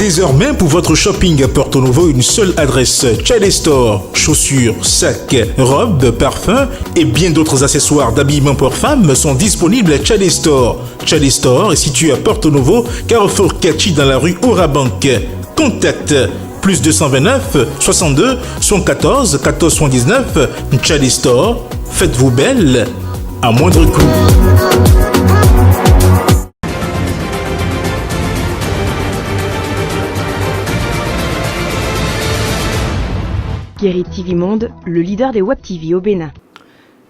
Désormais, pour votre shopping à Porto Novo, une seule adresse: Chale Store. Chaussures, sacs, robes, parfums et bien d'autres accessoires d'habillement pour femmes sont disponibles à Chale Store. Chale Store est situé à Porto Novo, carrefour Catchy dans la rue Orabank. Contact plus 229 62 114 14 79. Chale Store, faites-vous belle à moindre coût. Guérit TV Monde, le leader des Web TV au Bénin.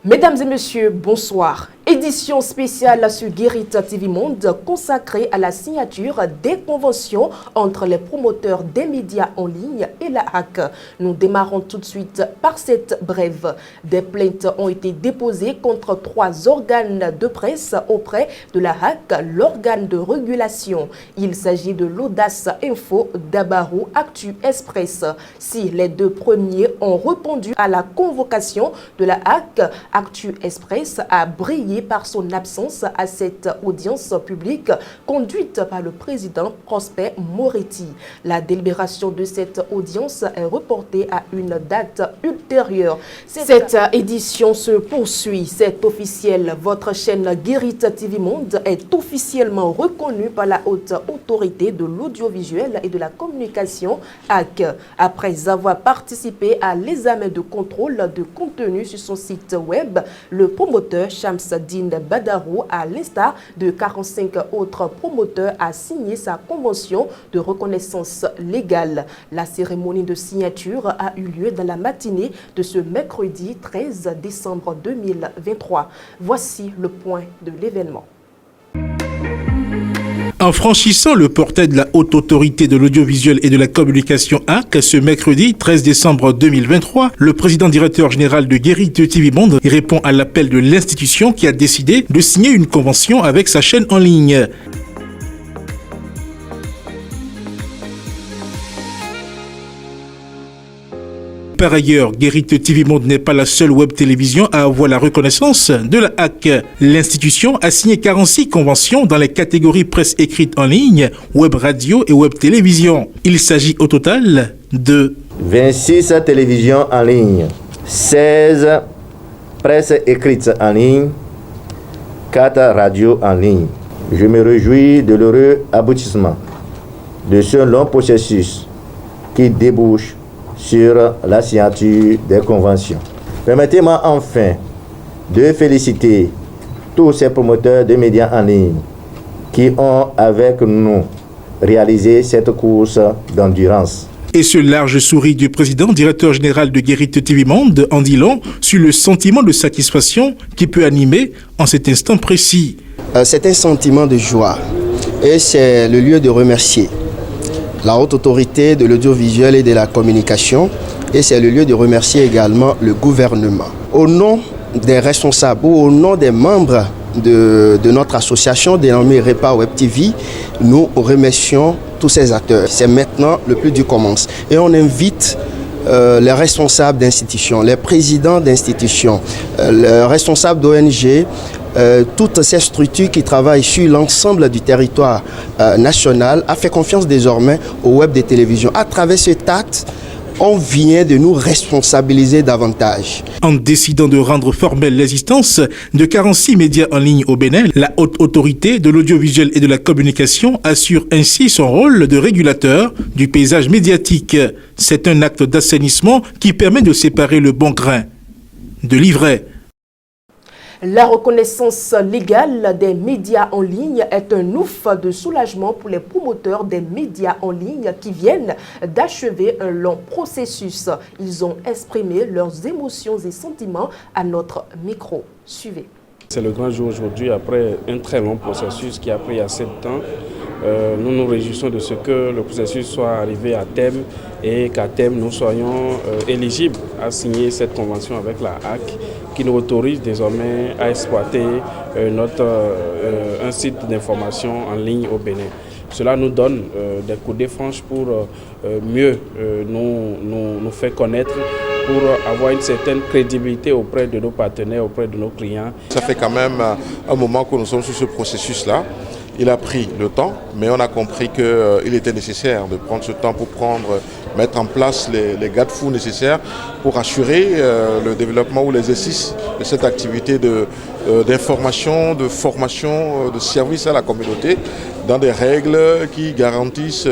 Mesdames et messieurs, bonsoir. Édition spéciale sur Guérit TV Monde consacrée à la signature des conventions entre les promoteurs des médias en ligne et la HAC. Nous démarrons tout de suite par cette brève. Des plaintes ont été déposées contre 3 organes de presse auprès de la HAC, l'organe de régulation. Il s'agit de l'Audace Info, Dabarou, Actu Express. Si les 2 premiers ont répondu à la convocation de la HAC, Actu Express a brillé par son absence à cette audience publique conduite par le président Prosper Moretti. La délibération de cette audience est reportée à une date ultérieure. Cette édition se poursuit, c'est officiel. Votre chaîne Guérit TV Monde est officiellement reconnue par la haute autorité de l'audiovisuel et de la communication HAC. Après avoir participé à l'examen de contrôle de contenu sur son site web, le promoteur Shamsuddin Badarou, à l'instar de 45 autres promoteurs, a signé sa convention de reconnaissance légale. La cérémonie de signature a eu lieu dans la matinée de ce mercredi 13 décembre 2023. Voici le point de l'événement. En franchissant le portail de la Haute Autorité de l'Audiovisuel et de la Communication HAC ce mercredi 13 décembre 2023, le président directeur général de Guérit TV Monde répond à l'appel de l'institution qui a décidé de signer une convention avec sa chaîne en ligne. Par ailleurs, Guérit TV Monde n'est pas la seule web télévision à avoir la reconnaissance de la HAC. L'institution a signé 46 conventions dans les catégories presse écrite en ligne, web radio et web télévision. Il s'agit au total de 26 télévisions en ligne, 16 presse écrite en ligne, 4 radios en ligne. Je me réjouis de l'heureux aboutissement de ce long processus qui débouche sur la signature des conventions. Permettez-moi enfin de féliciter tous ces promoteurs de médias en ligne qui ont avec nous réalisé cette course d'endurance. Et ce large sourire du président directeur général de Guérit TV Monde en dit long sur le sentiment de satisfaction qui peut animer en cet instant précis. C'est un sentiment de joie et c'est le lieu de remercier la haute autorité de l'audiovisuel et de la communication, et c'est le lieu de remercier également le gouvernement. Au nom des responsables ou au nom des membres de notre association dénommée REPA Web TV, nous remercions tous ces acteurs. C'est maintenant le plus dur commence. Et on invite les responsables d'institutions, les présidents d'institutions, les responsables d'ONG, toutes ces structures qui travaillent sur l'ensemble du territoire national a fait confiance désormais au web des télévisions. À travers cet acte, on vient de nous responsabiliser davantage. En décidant de rendre formelle l'existence de 46 médias en ligne au Bénin, la haute autorité de l'audiovisuel et de la communication assure ainsi son rôle de régulateur du paysage médiatique. C'est un acte d'assainissement qui permet de séparer le bon grain de l'ivraie. La reconnaissance légale des médias en ligne est un ouf de soulagement pour les promoteurs des médias en ligne qui viennent d'achever un long processus. Ils ont exprimé leurs émotions et sentiments à notre micro. Suivez. C'est le grand jour aujourd'hui après un très long processus qui a pris assez de temps. Nous nous réjouissons de ce que le processus soit arrivé à terme et qu'à terme nous soyons éligibles à signer cette convention avec la HAC qui nous autorise désormais à exploiter un site d'information en ligne au Bénin. Cela nous donne des coudées franches pour mieux nous faire connaître, pour avoir une certaine crédibilité auprès de nos partenaires, auprès de nos clients. Ça fait quand même un moment que nous sommes sur ce processus-là Il a pris le temps, mais on a compris qu'il était nécessaire de prendre ce temps pour mettre en place les garde-fous nécessaires pour assurer le développement ou l'exercice de cette activité d'information, de formation, de service à la communauté dans des règles qui garantissent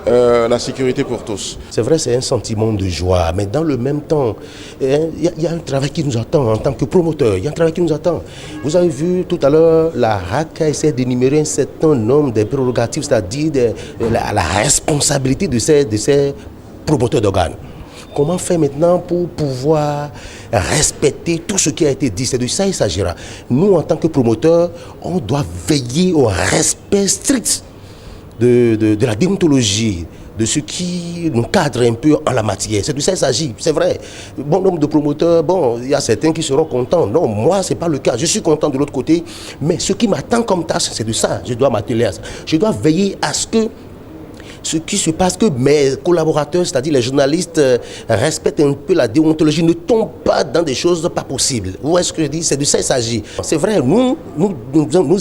la sécurité pour tous. C'est vrai, c'est un sentiment de joie, mais dans le même temps, il y a un travail qui nous attend en tant que promoteur. Il y a un travail qui nous attend. Vous avez vu tout à l'heure, la RAC a essayé d'énumérer un certain nombre de prérogatives, c'est-à-dire la responsabilité de ces promoteurs d'organes. Comment faire maintenant pour pouvoir respecter tout ce qui a été dit? C'est de ça qu'il s'agira. Nous, en tant que promoteurs, on doit veiller au respect strict de la déontologie, de ce qui nous cadre un peu en la matière. C'est de ça qu'il s'agit, c'est vrai. Bon nombre de promoteurs, bon, il y a certains qui seront contents. Non, moi, ce n'est pas le cas. Je suis content de l'autre côté. Mais ce qui m'attend comme tâche, c'est de ça. Je dois m'atteler à ça. Je dois veiller à ce que ce qui se passe, que mes collaborateurs, c'est-à-dire les journalistes, respectent un peu la déontologie, ne tombent pas dans des choses pas possibles. Vous voyez ce que je dis? C'est de ça qu'il s'agit. C'est vrai, nous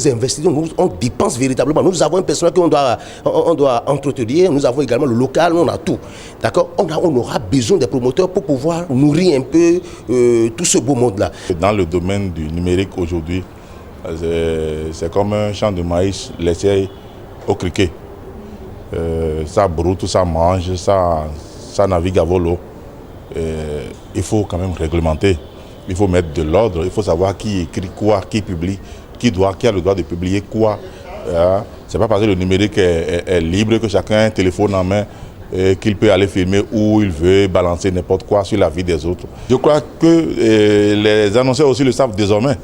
investissons, on dépense véritablement. Nous avons un personnel qu'on doit entretenir, nous avons également le local, on a tout. D'accord? On aura besoin des promoteurs pour pouvoir nourrir un peu tout ce beau monde-là. Dans le domaine du numérique aujourd'hui, c'est comme un champ de maïs laissé au criquet. Ça broute, ça mange, ça navigue à volo. Il faut quand même réglementer. Il faut mettre de l'ordre. Il faut savoir qui écrit quoi, qui publie, qui a le droit de publier quoi. C'est pas parce que le numérique est libre que chacun a un téléphone en main et qu'il peut aller filmer où il veut, balancer n'importe quoi sur la vie des autres. Je crois que les annonceurs aussi le savent désormais,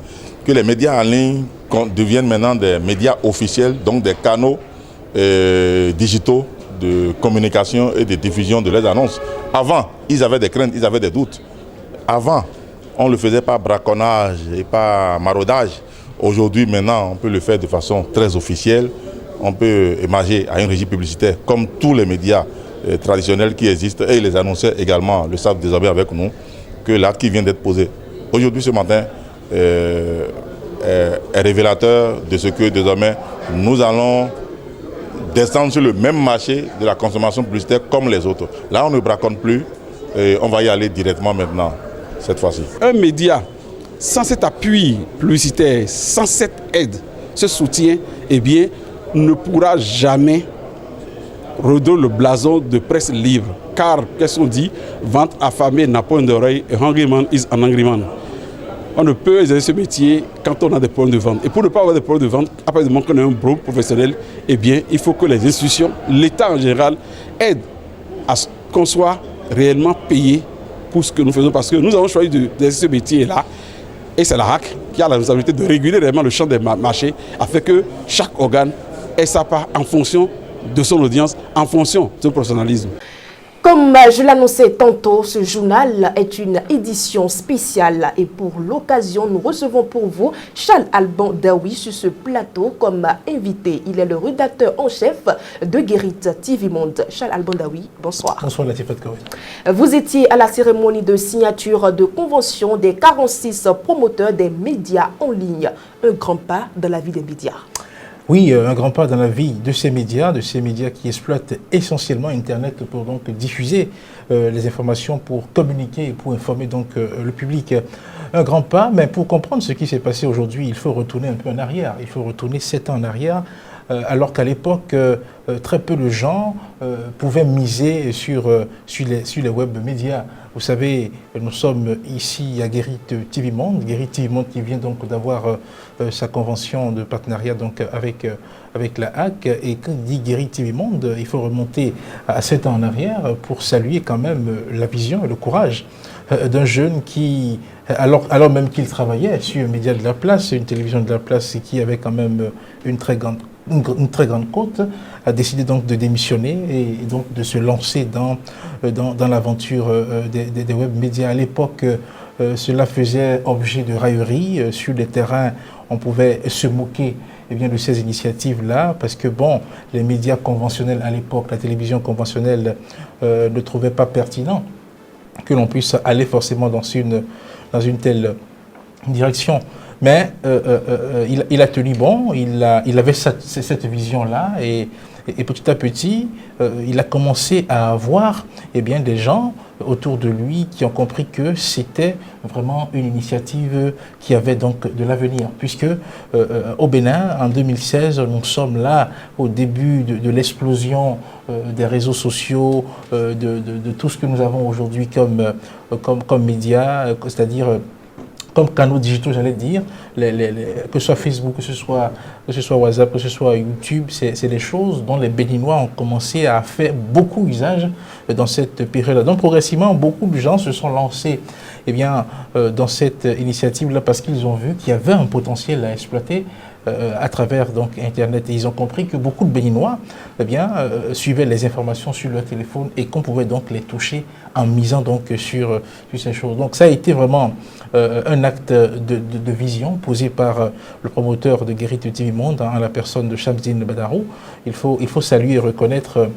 que les médias en ligne deviennent maintenant des médias officiels, donc des canaux digitaux de communication et de diffusion de leurs annonces. Avant, ils avaient des craintes, ils avaient des doutes. Avant, on le faisait par braconnage et par maraudage. Aujourd'hui, maintenant, on peut le faire de façon très officielle. On peut émarger à une régie publicitaire, comme tous les médias traditionnels qui existent, et les annonceurs également le savent désormais avec nous, que l'acte qui vient d'être posé aujourd'hui, ce matin, est révélateur de ce que désormais nous allons descendre sur le même marché de la consommation publicitaire comme les autres. Là, on ne braconne plus et on va y aller directement maintenant, cette fois-ci. Un média, sans cet appui publicitaire, sans cette aide, ce soutien, eh bien, ne pourra jamais redonner le blason de presse libre. Car, qu'est-ce qu'on dit? Vente affamée n'a pas d'oreille, a hungry man is an angry man. On ne peut exercer ce métier quand on a des problèmes de vente. Et pour ne pas avoir des problèmes de vente, après qu'on ait un bon professionnel, eh bien, il faut que les institutions, l'État en général, aident à ce qu'on soit réellement payé pour ce que nous faisons. Parce que nous avons choisi d'exercer ce métier-là. Et c'est la RAC qui a la responsabilité de réguler réellement le champ des marchés afin que chaque organe ait sa part en fonction de son audience, en fonction de son professionnalisme. Comme je l'annonçais tantôt, ce journal est une édition spéciale et pour l'occasion, nous recevons pour vous Charles Alban Daoui sur ce plateau comme invité. Il est le rédacteur en chef de Guérit TV Monde. Charles Alban Daoui, bonsoir. Bonsoir Latifat Kaoui. Vous étiez à la cérémonie de signature de convention des 46 promoteurs des médias en ligne. Un grand pas dans la vie des médias. Oui, un grand pas dans la vie de ces médias qui exploitent essentiellement Internet pour donc diffuser les informations, pour communiquer et pour informer donc le public. Un grand pas, mais pour comprendre ce qui s'est passé aujourd'hui, il faut retourner un peu en arrière. Il faut retourner 7 ans en arrière, alors qu'à l'époque, très peu de gens pouvaient miser sur les web médias. Vous savez, nous sommes ici à Guérit TV Monde qui vient donc d'avoir sa convention de partenariat donc avec la HAC. Et quand il dit Guérit TV Monde, il faut remonter à 7 ans en arrière pour saluer quand même la vision et le courage d'un jeune qui, alors même qu'il travaillait sur un média de la place, une télévision de la place qui avait quand même une très grande côte, a décidé donc de démissionner et donc de se lancer dans l'aventure des web médias. À l'époque, cela faisait objet de raillerie. Sur les terrains, on pouvait se moquer de ces initiatives-là, parce que bon, les médias conventionnels à l'époque, la télévision conventionnelle ne trouvait pas pertinent que l'on puisse aller forcément dans une telle direction. Mais il a tenu bon, il avait cette vision-là et petit à petit, il a commencé à avoir des gens autour de lui qui ont compris que c'était vraiment une initiative qui avait donc de l'avenir. Puisque au Bénin, en 2016, nous sommes là au début de l'explosion des réseaux sociaux, de tout ce que nous avons aujourd'hui comme médias, c'est-à-dire comme canaux digitaux, j'allais dire, que ce soit Facebook, que ce soit WhatsApp, que ce soit YouTube, c'est des choses dont les Béninois ont commencé à faire beaucoup usage dans cette période-là. Donc progressivement, beaucoup de gens se sont lancés dans cette initiative-là parce qu'ils ont vu qu'il y avait un potentiel à exploiter à travers donc Internet. Et ils ont compris que beaucoup de Béninois suivaient les informations sur leur téléphone et qu'on pouvait donc les toucher en misant donc sur ces choses. Donc ça a été vraiment un acte de vision posé par le promoteur de Guérit TV Monde, en la personne de Shamsdine Badarou. Il faut saluer et reconnaître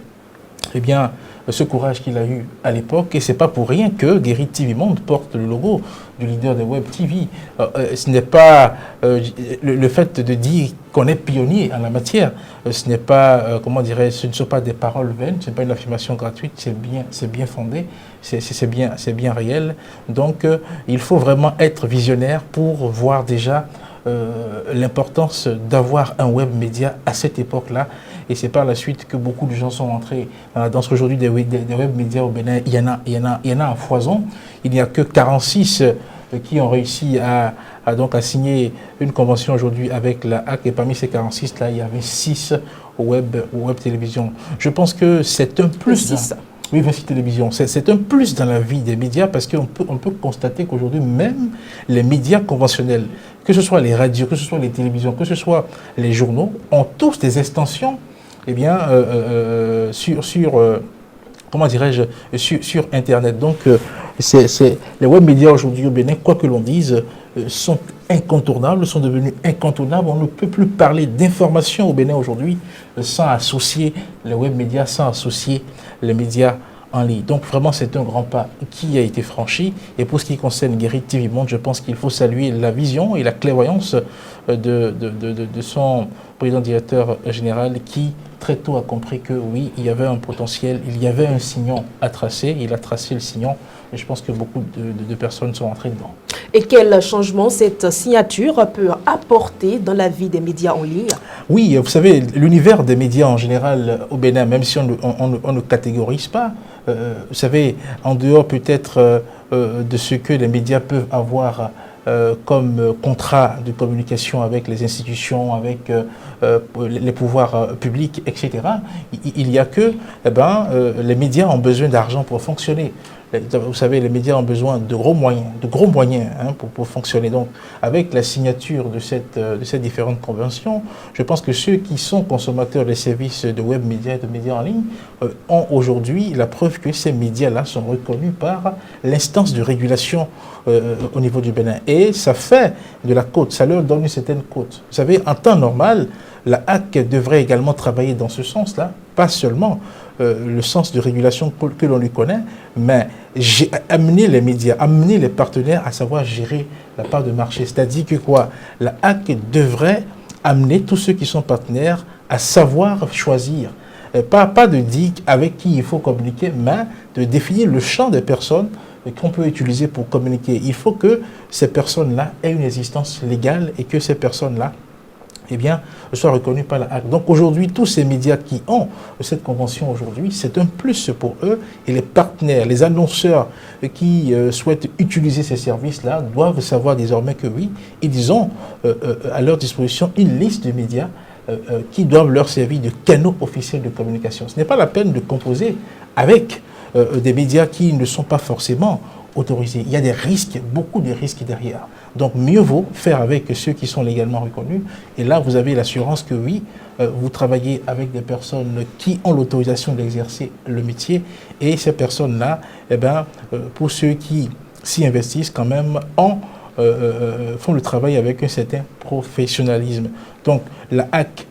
ce courage qu'il a eu à l'époque. Et ce n'est pas pour rien que Guérit TV Monde porte le logo du leader de Web TV. Ce n'est pas le fait de dire qu'on est pionnier en la matière. Ce n'est pas, ce ne sont pas des paroles vaines, ce n'est pas une affirmation gratuite, c'est bien fondé, c'est bien réel. Donc il faut vraiment être visionnaire pour voir déjà l'importance d'avoir un web média à cette époque-là. Et c'est par la suite que beaucoup de gens sont entrés dans ce aujourd'hui des web médias au Bénin. Il y en a en foison. Il n'y a que 46 qui ont réussi à signer une convention aujourd'hui avec la HAC. Et parmi ces 46 là, il y avait 6 web télévision. Je pense que c'est un plus. Oui, 26 télévisions. C'est un plus dans la vie des médias parce qu'on peut constater qu'aujourd'hui, même les médias conventionnels, que ce soit les radios, que ce soit les télévisions, que ce soit les journaux, ont tous des extensions sur Internet. Donc, les web médias aujourd'hui au Bénin, quoi que l'on dise, sont incontournables, sont devenus incontournables. On ne peut plus parler d'information au Bénin aujourd'hui sans associer les web médias, sans associer les médias en ligne. Donc vraiment, c'est un grand pas qui a été franchi. Et pour ce qui concerne Guérit TV Monde, je pense qu'il faut saluer la vision et la clairvoyance de son président-directeur général qui, très tôt, a compris que oui, il y avait un potentiel, il y avait un sillon à tracer. Il a tracé le sillon et je pense que beaucoup de personnes sont entrées dedans. Et quel changement cette signature peut apporter dans la vie des médias en ligne? Oui, vous savez, l'univers des médias en général au Bénin, même si on ne catégorise pas, vous savez, en dehors peut-être de ce que les médias peuvent avoir comme contrat de communication avec les institutions, avec les pouvoirs publics, etc., il y a que les médias ont besoin d'argent pour fonctionner. Vous savez, les médias ont besoin de gros moyens pour fonctionner. Donc, avec la signature de ces différentes conventions, je pense que ceux qui sont consommateurs des services de web médias et de médias en ligne ont aujourd'hui la preuve que ces médias-là sont reconnus par l'instance de régulation au niveau du Bénin. Et ça fait de la cote, ça leur donne une certaine cote. Vous savez, en temps normal, la HAC devrait également travailler dans ce sens-là, pas seulement le sens de régulation que l'on lui connaît, mais amener les médias, amener les partenaires à savoir gérer la part de marché. C'est-à-dire que quoi? La HAC devrait amener tous ceux qui sont partenaires à savoir choisir. Pas de dire avec qui il faut communiquer, mais de définir le champ des personnes qu'on peut utiliser pour communiquer. Il faut que ces personnes-là aient une existence légale et que ces personnes-là soient reconnues par la HAC. Donc aujourd'hui, tous ces médias qui ont cette convention aujourd'hui, c'est un plus pour eux. Et les partenaires, les annonceurs qui souhaitent utiliser ces services-là doivent savoir désormais que oui, ils ont à leur disposition une liste de médias qui doivent leur servir de canaux officiels de communication. Ce n'est pas la peine de composer avec des médias qui ne sont pas forcément autorisés. Il y a des risques, beaucoup de risques derrière. Donc mieux vaut faire avec ceux qui sont légalement reconnus. Et là, vous avez l'assurance que oui, vous travaillez avec des personnes qui ont l'autorisation d'exercer le métier. Et ces personnes-là, pour ceux qui s'y investissent quand même, font le travail avec un certain professionnalisme. Donc la HAC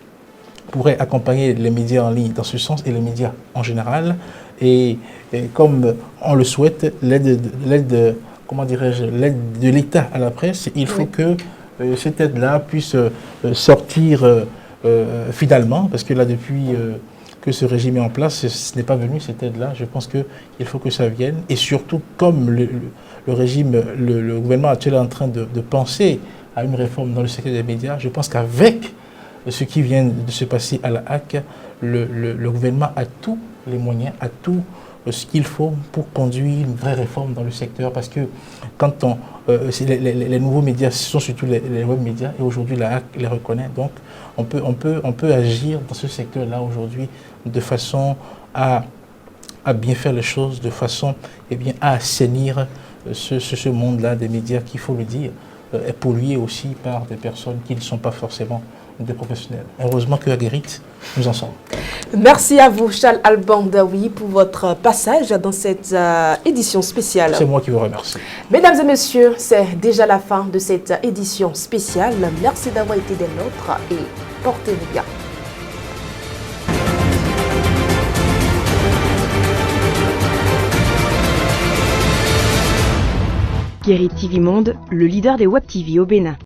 pourrait accompagner les médias en ligne dans ce sens et les médias en général. Et comme on le souhaite, l'aide de l'État à la presse, il faut que cette aide-là puisse sortir finalement, parce que là, depuis que ce régime est en place, ce n'est pas venu cette aide-là. Je pense qu'il faut que ça vienne. Et surtout, comme le gouvernement actuel est en train de penser à une réforme dans le secteur des médias, je pense qu'avec ce qui vient de se passer à la HAC, le gouvernement a tous les moyens, a tout ce qu'il faut pour conduire une vraie réforme dans le secteur, parce que quand les nouveaux médias, ce sont surtout les web médias, et aujourd'hui la HAC les reconnaît, donc on peut agir dans ce secteur-là aujourd'hui de façon à bien faire les choses, de façon à assainir ce monde-là des médias qui, il faut le dire, est pollué aussi par des personnes qui ne sont pas forcément des professionnels. Heureusement que à Guérit, nous en sommes. Merci à vous, Charles Alban Daoui, pour votre passage dans cette édition spéciale. C'est moi qui vous remercie. Mesdames et messieurs, c'est déjà la fin de cette édition spéciale. Merci d'avoir été des nôtres et portez-vous bien. Guérit TV Monde, le leader des Web TV au Bénin.